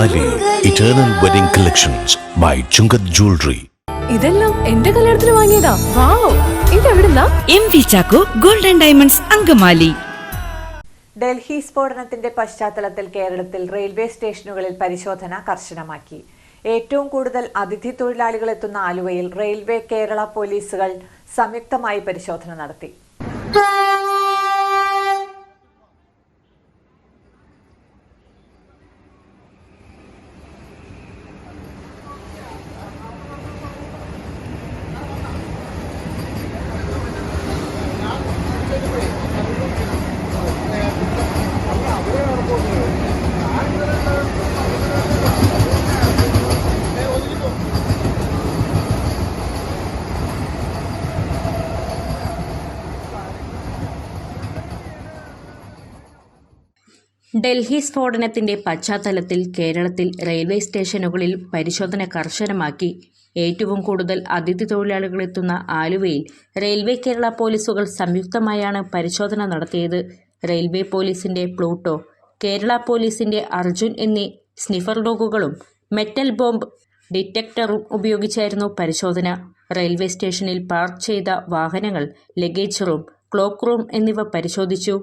Angamaly eternal wedding collections by Chungath jewellery. ഇതെല്ലാം എന്റെ കല്യാണത്തിന് വാങ്ങിയതാ. വാവ്, ഇതെവിടുന്നാ? MV Chacko golden diamonds Angamaly. Delhi സ്ഫോടനത്തിന്റെ പശ്ചാത്തലത്തിൽ കേരളത്തിൽ റെയിൽവേ സ്റ്റേഷനുകളിൽ പരിശോധന കർശനമാക്കി. ഏറ്റവും കൂടുതൽ അതിഥി തൊഴിലാളികൾ എത്തുന്ന ആലുവയിൽ റെയിൽവേ കേരള പോലീസുകൾ സംയുക്തമായി പരിശോധന നടത്തി. ഡൽഹി സ്ഫോടനത്തിന്റെ പശ്ചാത്തലത്തിൽ കേരളത്തിൽ റെയിൽവേ സ്റ്റേഷനുകളിൽ പരിശോധന കർശനമാക്കി. ഏറ്റവും കൂടുതൽ അതിഥി തൊഴിലാളികളെത്തുന്ന ആലുവയിൽ റെയിൽവേ കേരള പോലീസുകൾ സംയുക്തമായാണ് പരിശോധന നടത്തിയത്. റെയിൽവേ പോലീസിന്റെ പ്ലൂട്ടോ, കേരള പോലീസിന്റെ അർജുൻ എന്നീ സ്നിഫർ ഡോഗുകളും മെറ്റൽ ബോംബ് ഡിറ്റക്ടറും ഉപയോഗിച്ചായിരുന്നു പരിശോധന. റെയിൽവേ സ്റ്റേഷനിൽ പാർക്ക് ചെയ്ത വാഹനങ്ങൾ, ലഗേജ് റൂം, ക്ലോക്ക് റൂം എന്നിവ പരിശോധിച്ചു.